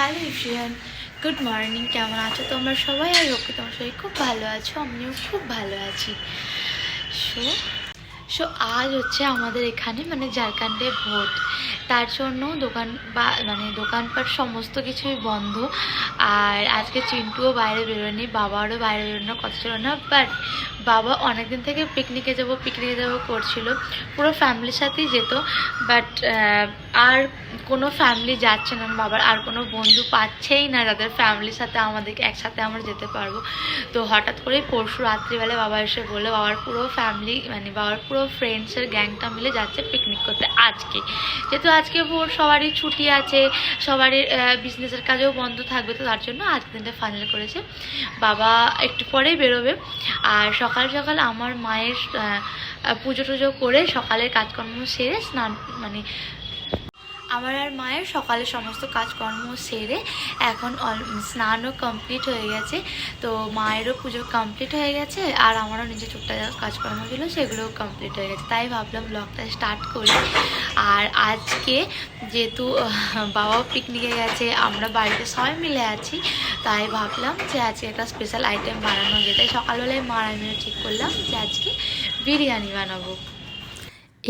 Hello everyone, good morning. কেমন আছো তোমরা সবাই? আর ওকে তোমার সবাই খুব ভালো আছো, আমিও খুব ভালো আছি। সো সো আজ হচ্ছে আমাদের এখানে ঝাড়খণ্ডে ভোট, তার জন্য দোকানপাট সমস্ত কিছুই বন্ধ। আর আজকে চিন্টুও বাইরে বেরোয়নি, বাবারও বাইরে বেরোনোর কথা ছিল না, বাট বাবা অনেকদিন থেকে পিকনিকে যাব করছিল, পুরো ফ্যামিলির সাথেই যেত। বাট আর কোনো ফ্যামিলি যাচ্ছে না, বাবার আর কোনো বন্ধু পাচ্ছেই না যাদের ফ্যামিলির সাথে আমাদেরকে একসাথে আমরা যেতে পারবো। তো হঠাৎ করেই পরশু রাত্রিবেলায় বাবা এসে বললো বাবার পুরো ফ্যামিলি বাবার পুরো ফ্রেন্ডসের গ্যাংটা মিলে যাচ্ছে পিকনিক করতে আজকে। যেহেতু আজকে ভোর সবারই ছুটি আছে, সবারই বিজনেসের কাজেও বন্ধ থাকবে, তো তার জন্য আজকে দিনটা ফাইনাল করেছে। বাবা একটু পরেই বেরোবে। আর সকাল সকাল আমার মায়ের পুজো টুজো করে সকালের কাজকর্ম সেরে আমার আর মায়ের সকালে সমস্ত কাজকর্ম সেরে এখন স্নানও কমপ্লিট হয়ে গেছে। তো মায়েরও পুজো কমপ্লিট হয়ে গেছে, আর আমারও নিজের টুকটাক কাজকর্ম ছিল সেগুলোও কমপ্লিট হয়ে গেছে। তাই ভাবলাম ব্লগটা স্টার্ট করি। আর আজকে যেহেতু বাবাও পিকনিকে গেছে, আমরা বাড়িতে সবাই মিলে আছি, তাই ভাবলাম যে আজকে একটা স্পেশাল আইটেম বানানো যায়। তাই সকালবেলায় মা আমিও ঠিক করলাম যে আজকে বিরিয়ানি বানাবো।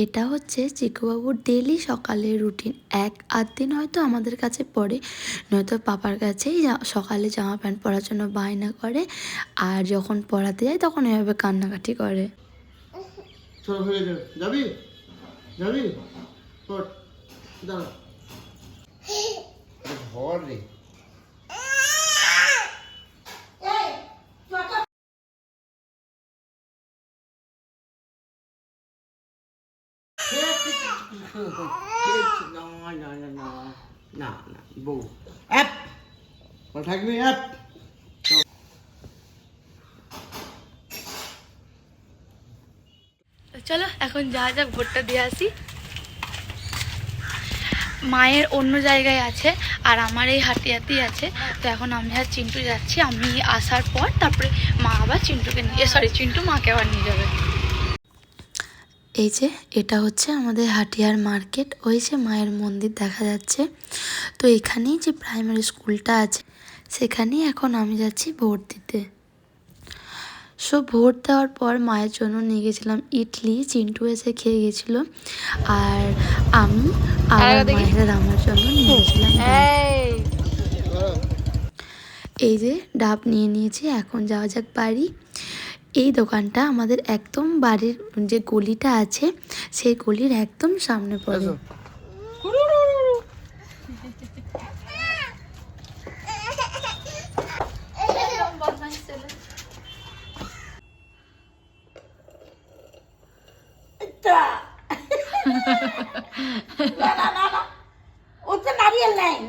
এটা হচ্ছে চিকুবাবুর ডেলি সকালের রুটিন। এক আধ দিন হয়তো আমাদের কাছে পড়ে, নয়তো পাপার কাছেই সকালে জামা প্যান্ট পরার জন্য বায়না করে, আর যখন পড়াতে যায় তখন এভাবে কান্নাকাটি করে। যাবি যাবি ঘর রে না বউ অ্যাপ থাকবি অ্যাপ। চলো এখন যাক ভোটটা দিয়ে আসি। মায়ের অন্য জায়গায় আছে আর আমার এই হাতিয়াতেই আছে। তো এখন আমি আর চিন্টু যাচ্ছি, আমি আসার পর তারপরে মা আবার চিন্টু মাকে আবার নিয়ে যাবে। এই যে এটা হচ্ছে আমাদের হাটিয়ার মার্কেট, ওই যে মায়ের মন্দির দেখা যাচ্ছে। তো এখানেই যে প্রাইমারি স্কুলটা আছে সেখানেই এখন আমি যাচ্ছি ভোট দিতে। ভোট দেওয়ার পর মায়ের জন্য নিয়ে গেছিলাম ইডলি, চিন্টু এসে খেয়ে গেছিল, আর আমি মায়ের আমার জন্য নিয়ে গেছিলাম। এই যে ডাব নিয়ে নিয়েছি, এখন যাওয়া যাক বাড়ি। এই দোকানটা আমাদের একদম বাড়ির যে গলিটা আছে সেই গলির একদম সামনে পড়ে।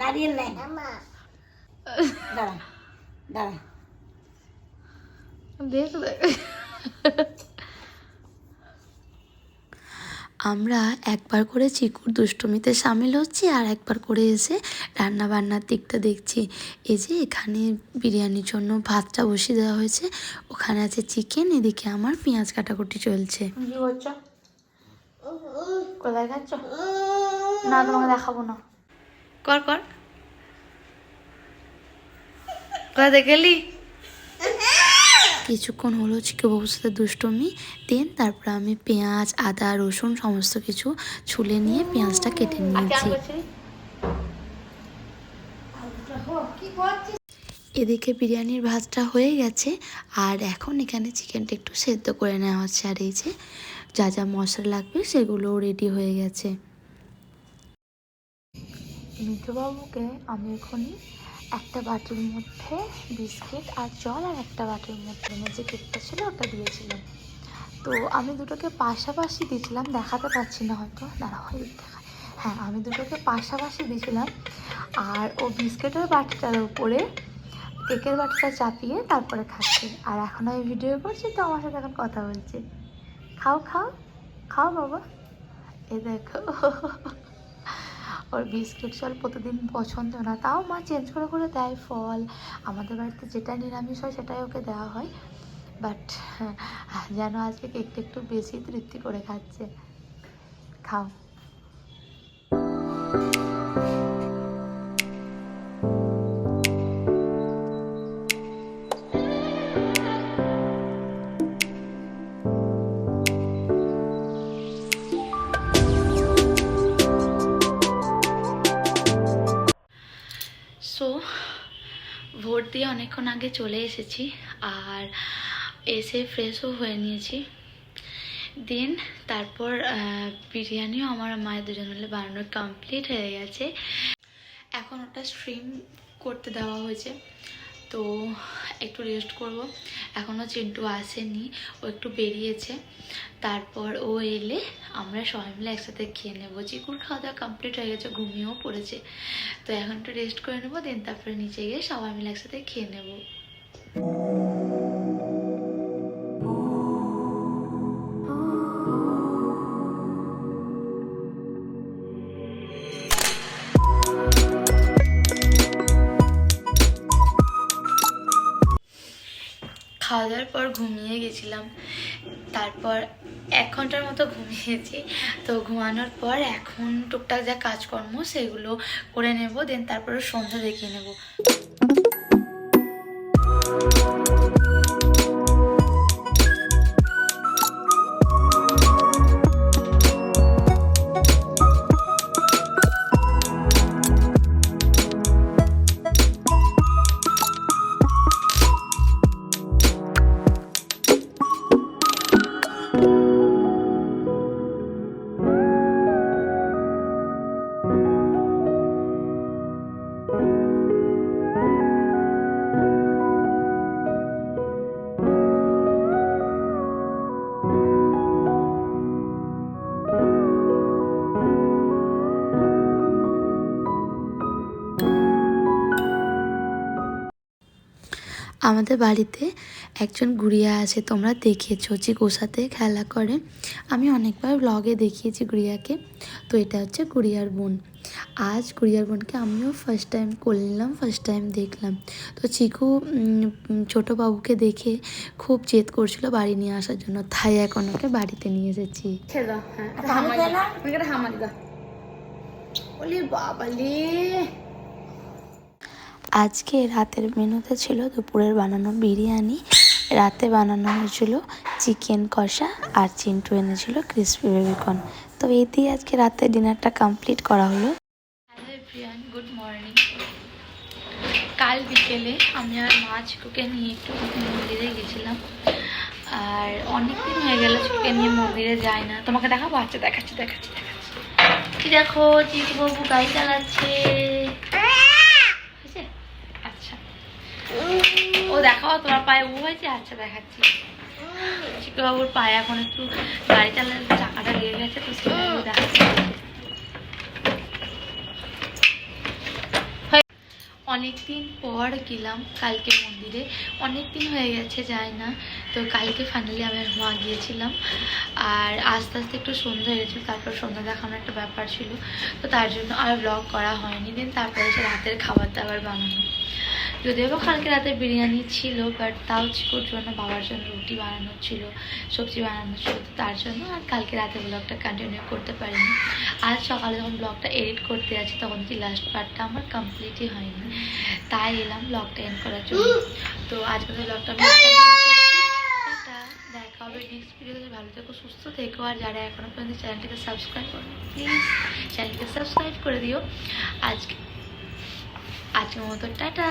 নারিয়েল নেই দাঁড়া দাঁড়া আমরা একবার করে চিকুর দুষ্টুমিতে সামিল হচ্ছি, আর একবার করে এসে রান্না বান্নার দিকটা দেখছি। এই যে এখানে বিরিয়ানির জন্য ভাতটা বসিয়ে দেওয়া হয়েছে, ওখানে আছে চিকেন, এদিকে আমার পেঁয়াজ কাটাকুটি চলছে। কি করছো? কোথায় খাচ্ছ? না তোমাকে দেখাবো না। কর কোথায় গেলি? কিছুক্ষণ হলো চিকুবাবুর সাথে দুষ্টুমি, তারপর আমি পেঁয়াজ আদা রসুন সমস্ত কিছু ছুলে নিয়ে পেঁয়াজটা কেটে নিয়েছি। এদিকে বিরিয়ানির ভাতটা হয়ে গেছে, আর এখন এখানে চিকেনটা একটু সেদ্ধ করে নেওয়া হচ্ছে। আর এই যে যা যা মশলা লাগবে সেগুলোও রেডি হয়ে গেছে। মিঠুবাবুকে আমি এখনই একটা বাটির মধ্যে বিস্কিট আর জল, আর একটা বাটির মধ্যে যে কেকটা ছিল ওটা দিয়েছিলাম। তো আমি দুটোকে পাশাপাশি দিয়েছিলাম, দেখাতে পারছি না হয়তো, হ্যাঁ আমি দুটোকে পাশাপাশি দিয়েছিলাম। আর ও বিস্কিটের বাটিটার উপরে কেকের বাটিটা চাপিয়ে তারপরে খাচ্ছে। আর এখন আমি ভিডিও করছি, তো আমার সাথে এখন কথা বলছে। খাও বাবা, এ দেখো ওর বিস্কিট জল প্রতিদিন পছন্দ না, তাও মা চেঞ্জ করে দেয় ফল। আমাদের বাড়িতে যেটা নিরামিষ হয় সেটাই ওকে দেওয়া হয়, বাট যেন আজকে কেকটা একটু বেশি তৃপ্তি করে খাচ্ছে। খাও। দিয়ে অনেকক্ষণ আগে চলে এসেছি, আর এসে ফ্রেশও হয়ে নিয়েছি। দেন তারপর বিরিয়ানিও আমার মায়ের দুজন মিলে বানানো কমপ্লিট হয়ে গেছে। এখন ওটা স্ট্রিম করতে দেওয়া হয়েছে, তো একটু রেস্ট করব। এখনও চিন্টু আসেনি, ও একটু বেরিয়েছে। তারপর ও এলে আমরা সবাই মিলে একসাথে খেয়ে নেবো। চিকুর খাওয়া দাওয়া কমপ্লিট হয়ে গেছে, ঘুমিয়েও পড়েছে। তো এখন একটু রেস্ট করে নেবো, দেন তারপরে নিচে গিয়ে সবাই মিলে একসাথে খেয়ে নেবো। খাওয়া দাওয়ার পর ঘুমিয়ে গেছিলাম, তারপর 1 ঘন্টার মতো ঘুমিয়েছি। তো ঘুমানোর পর এখন টুকটাক যা কাজকর্ম সেগুলো করে নেব, দেন তারপরে সন্ধ্যা দেখিয়ে নেব। আমাদের বাড়িতে একজন গুড়িয়া আছে, তোমরা দেখেছো, চিকুর সাথে খেলা করে। আমি অনেকবার ব্লগে দেখিয়েছি গুড়িয়াকে। তো এটা হচ্ছে গুড়িয়ার বোন। আজ গুড়িয়ার বোনকে আমিও ফার্স্ট টাইম করলাম, ফার্স্ট টাইম দেখলাম। তো চিকু ছোটো বাবুকে দেখে খুব জেদ করছিল বাড়ি নিয়ে আসার জন্য, তাই এখন ওকে বাড়িতে নিয়ে এসেছি। বাবালে, আজকে রাতের মেনুতে ছিল দুপুরের বানানো বিরিয়ানি, রাতে বানানো হয়েছিল চিকেন কষা, আর চিন্টু এনেছিল ক্রিসপি বেবিকর্ন। তো এই দিয়ে আজকে রাতের ডিনারটা কমপ্লিট করা হলো। Hello everyone, good morning. কাল বিকেলে আমি আর মা চিকুকে নিয়ে একটু মন্দিরে গেছিলাম, আর অনেক দিন হয়ে গেল চিকুকে নিয়ে মন্দিরে যাই না। তোমাকে দেখাবো? আচ্ছা, দেখাচ্ছি। দেখো চিকু বাবু গাড়ি চালাচ্ছে। আচ্ছা, ও দেখাও তোমার পায়ে উ হয়েছে? আচ্ছা, দেখাচ্ছি। চিকু বাবুর পায়ে এখন একটু গাড়ি চালালে চাকাটা লেগে গেছে, তো সেটা দেখাচ্ছি। অনেকদিন পর গেলাম কালকে মন্দিরে, অনেক দিন হয়ে গেছে যাই না। তো কালকে ফাইনালি আমি মা গিয়েছিলাম, আর আস্তে আস্তে একটু সন্ধ্যা হয়ে গেছিলো। তারপর সন্ধ্যা দেখানোর একটা ব্যাপার ছিল, তো তার জন্য আর ব্লগ করা হয়নি। দেন তারপরে সে রাতের খাবার দাবার বানানো, যদিও বা কালকে রাতে বিরিয়ানি ছিল, বাট তাও চিকুর জন্য, বাবার জন্য রুটি বানানো ছিল, সবজি বানানো ছিল। তো তার জন্য আর কালকে রাতে ব্লগটা কন্টিনিউ করতে পারিনি। আজ সকালে যখন ব্লগটা এডিট করতে যাচ্ছি তখন কি লাস্ট পার্টটা আমার কমপ্লিটই হয়নি, তাই এলাম ব্লগটা এন্ড করার জন্য। তো আজকে ব্লগটা আমি দেখা হবে নেক্সট ভিডিওতে। ভালো থেকো, সুস্থ থেকো, আর যারা এখনো পর্যন্ত চ্যানেলটিকে সাবস্ক্রাইব করো প্লিজ চ্যানেলটিকে সাবস্ক্রাইব করে দিও। আজকের মতো টাটা।